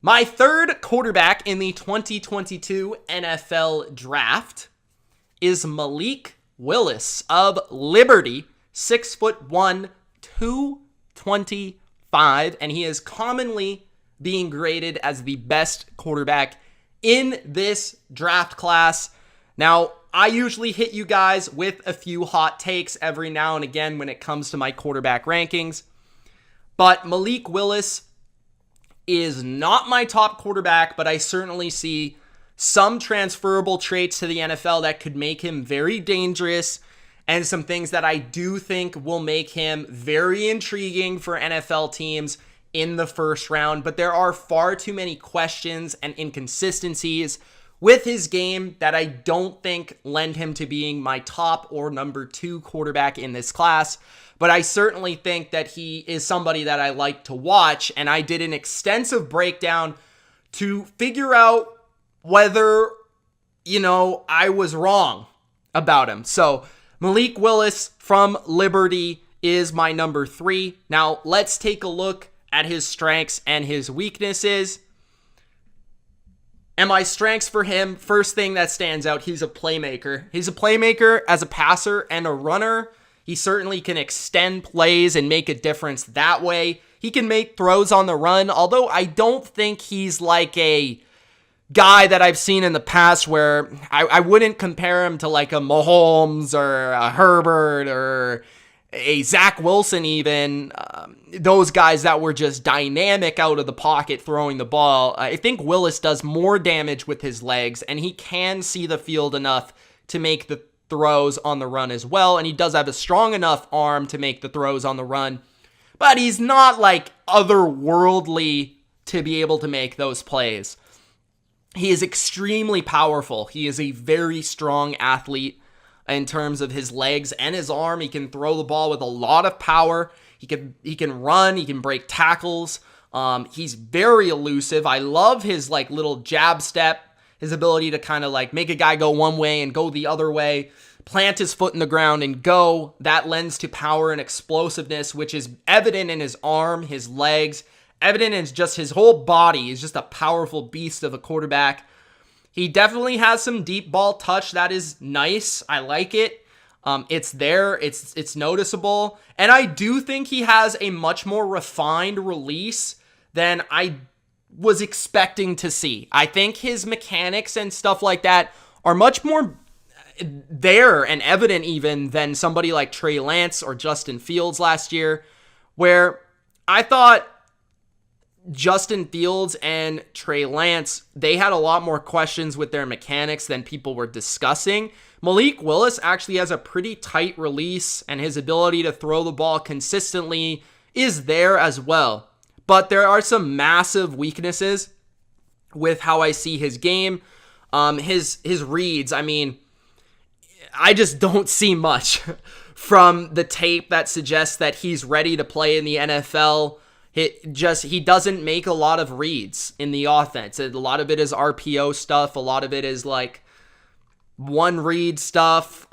My third quarterback in the 2022 NFL Draft is Malik Willis of Liberty, 6'1", 225, and he is commonly being graded as the best quarterback in this draft class. Now, I usually hit you guys with a few hot takes every now and again when it comes to my quarterback rankings, but Malik Willis is not my top quarterback, but I certainly see some transferable traits to the NFL that could make him very dangerous, and some things that I do think will make him very intriguing for NFL teams in the first round. But there are far too many questions and inconsistencies with his game that I don't think lend him to being my top or number 2 quarterback in this class. But I certainly think that he is somebody that I like to watch, and I did an extensive breakdown to figure out whether, I was wrong about him. So Malik Willis from Liberty is my number 3. Now let's take a look at his strengths and his weaknesses. And my strengths for him, first thing that stands out, he's a playmaker. He's a playmaker as a passer and a runner. He certainly can extend plays and make a difference that way. He can make throws on the run, although I don't think he's like a guy that I've seen in the past where I wouldn't compare him to like a Mahomes or a Herbert or a Zach Wilson even. Those guys that were just dynamic out of the pocket throwing the ball. I think Willis does more damage with his legs, and he can see the field enough to make the throws on the run as well, and he does have a strong enough arm to make the throws on the run, but he's not like otherworldly to be able to make those plays. He is extremely powerful. He is a very strong athlete in terms of his legs and his arm. He can throw the ball with a lot of power. He can run, he can break tackles. He's very elusive. I love his like little jab step. His ability to kind of like make a guy go one way and go the other way, plant his foot in the ground and go. That lends to power and explosiveness, which is evident in his arm, his legs, evident in just his whole body. He's just a powerful beast of a quarterback. He definitely has some deep ball touch. That is nice. I like it. It's there. It's noticeable. And I do think he has a much more refined release than I was expecting to see. I think his mechanics and stuff like that are much more there and evident even than somebody like Trey Lance or Justin Fields last year, where I thought Justin Fields and Trey Lance, they had a lot more questions with their mechanics than people were discussing. Malik Willis actually has a pretty tight release, and his ability to throw the ball consistently is there as well. But there are some massive weaknesses with how I see his game. His reads, I mean, I just don't see much from the tape that suggests that he's ready to play in the NFL. He doesn't make a lot of reads in the offense. A lot of it is RPO stuff. A lot of it is like one read stuff.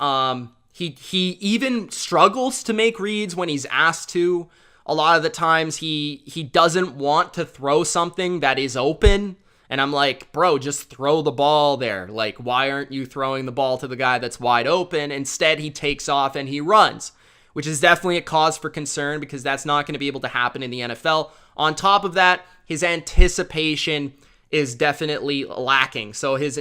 He even struggles to make reads when he's asked to. A lot of the times he doesn't want to throw something that is open. And I'm like, bro, just throw the ball there. Like, why aren't you throwing the ball to the guy that's wide open? Instead, he takes off and he runs, which is definitely a cause for concern because that's not going to be able to happen in the NFL. On top of that, his anticipation is definitely lacking. So his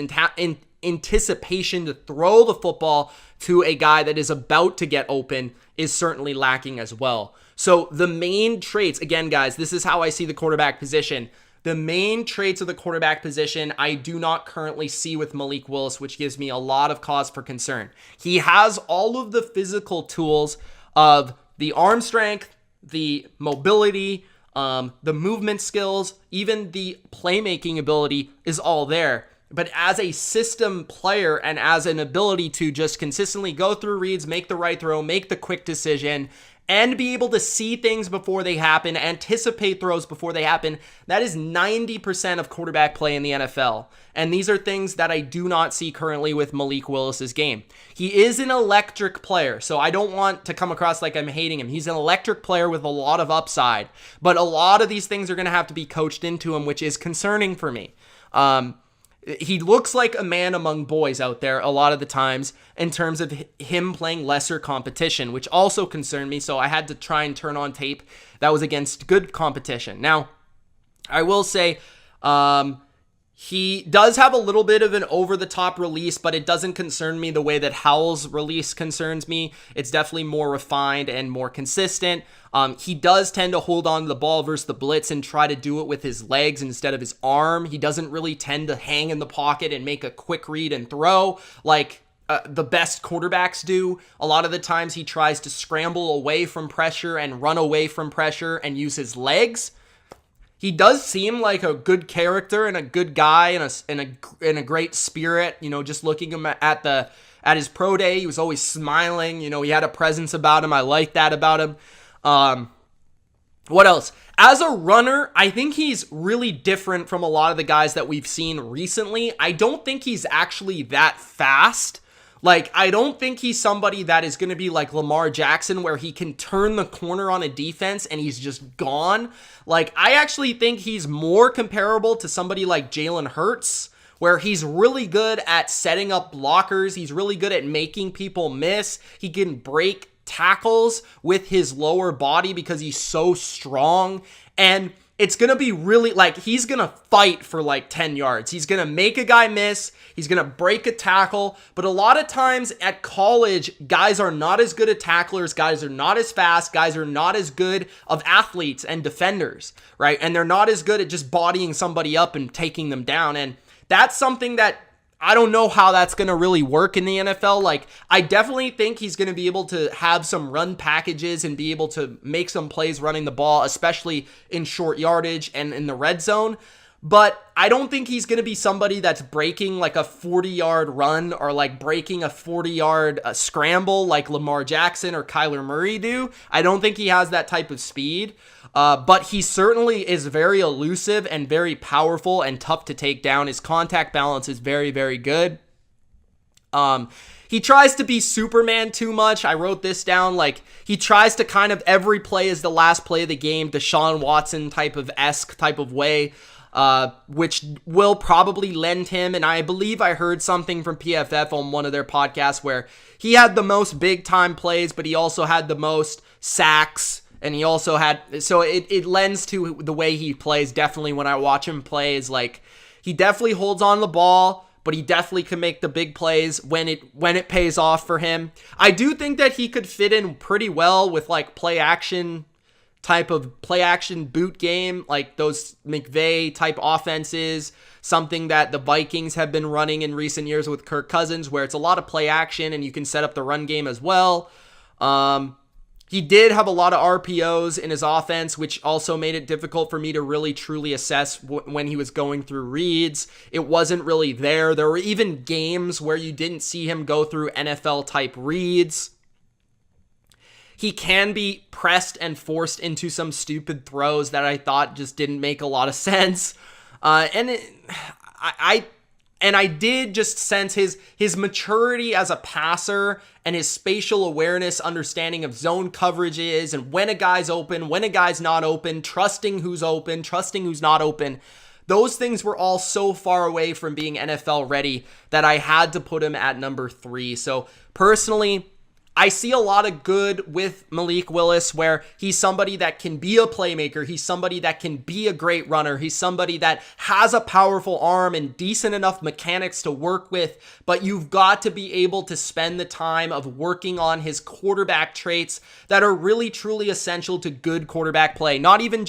anticipation to throw the football to a guy that is about to get open is certainly lacking as well. So the main traits, again, guys, this is how I see the quarterback position. The main traits of the quarterback position I do not currently see with Malik Willis, which gives me a lot of cause for concern. He has all of the physical tools of the arm strength, the mobility, the movement skills, even the playmaking ability is all there. But as a system player and as an ability to just consistently go through reads, make the right throw, make the quick decision, and be able to see things before they happen, anticipate throws before they happen. That is 90% of quarterback play in the NFL. And these are things that I do not see currently with Malik Willis's game. He is an electric player, so I don't want to come across like I'm hating him. He's an electric player with a lot of upside, but a lot of these things are going to have to be coached into him, which is concerning for me. He looks like a man among boys out there a lot of the times in terms of him playing lesser competition, which also concerned me, so I had to try and turn on tape that was against good competition. Now, I will say, he does have a little bit of an over-the-top release, but it doesn't concern me the way that Howell's release concerns me. It's definitely more refined and more consistent. He does tend to hold on to the ball versus the blitz and try to do it with his legs instead of his arm. He doesn't really tend to hang in the pocket and make a quick read and throw like the best quarterbacks do. A lot of the times he tries to scramble away from pressure and run away from pressure and use his legs. He does seem like a good character and a good guy and a great spirit. You know, just looking at his pro day, he was always smiling. You know, he had a presence about him. I like that about him. What else? As a runner, I think he's really different from a lot of the guys that we've seen recently. I don't think he's actually that fast. Like, I don't think he's somebody that is going to be like Lamar Jackson where he can turn the corner on a defense and he's just gone. Like, I actually think he's more comparable to somebody like Jalen Hurts, where he's really good at setting up blockers. He's really good at making people miss. He can break tackles with his lower body because he's so strong. And it's going to be really, like, he's going to fight for like 10 yards. He's going to make a guy miss. He's going to break a tackle. But a lot of times at college, guys are not as good at tacklers. Guys are not as fast. Guys are not as good of athletes and defenders, right? And they're not as good at just bodying somebody up and taking them down. And that's something that I don't know how that's going to really work in the NFL. Like, I definitely think he's going to be able to have some run packages and be able to make some plays running the ball, especially in short yardage and in the red zone. But I don't think he's going to be somebody that's breaking like a 40-yard run or like breaking a 40-yard scramble like Lamar Jackson or Kyler Murray do. I don't think he has that type of speed. But he certainly is very elusive and very powerful and tough to take down. His contact balance is very, very good. He tries to be Superman too much. I wrote this down. Like, he tries to kind of every play is the last play of the game, Deshaun Watson type of way, which will probably lend him. And I believe I heard something from PFF on one of their podcasts where he had the most big time plays, but he also had the most sacks. And he also had, so it lends to the way he plays. Definitely when I watch him play is like, he definitely holds on the ball, but he definitely can make the big plays when it pays off for him. I do think that he could fit in pretty well with like play action boot game, like those McVay type offenses, something that the Vikings have been running in recent years with Kirk Cousins, where it's a lot of play action and you can set up the run game as well. He did have a lot of RPOs in his offense, which also made it difficult for me to really truly assess when he was going through reads. It wasn't really there. There were even games where you didn't see him go through NFL type reads. He can be pressed and forced into some stupid throws that I thought just didn't make a lot of sense. And I did just sense his maturity as a passer and his spatial awareness, understanding of zone coverages and when a guy's open, when a guy's not open, trusting who's open, trusting who's not open. Those things were all so far away from being NFL ready that I had to put him at number 3. So personally, I see a lot of good with Malik Willis where he's somebody that can be a playmaker. He's somebody that can be a great runner. He's somebody that has a powerful arm and decent enough mechanics to work with, but you've got to be able to spend the time of working on his quarterback traits that are really truly essential to good quarterback play. Not even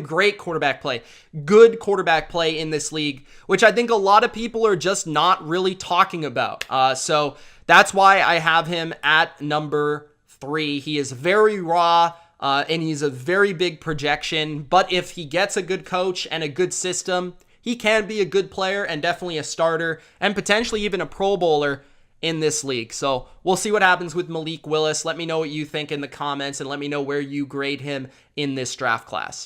great quarterback play, good quarterback play in this league, which I think a lot of people are just not really talking about. So that's why I have him at number 3. He is very raw, and he's a very big projection. But if he gets a good coach and a good system, he can be a good player and definitely a starter and potentially even a Pro Bowler in this league. So we'll see what happens with Malik Willis. Let me know what you think in the comments, and let me know where you grade him in this draft class.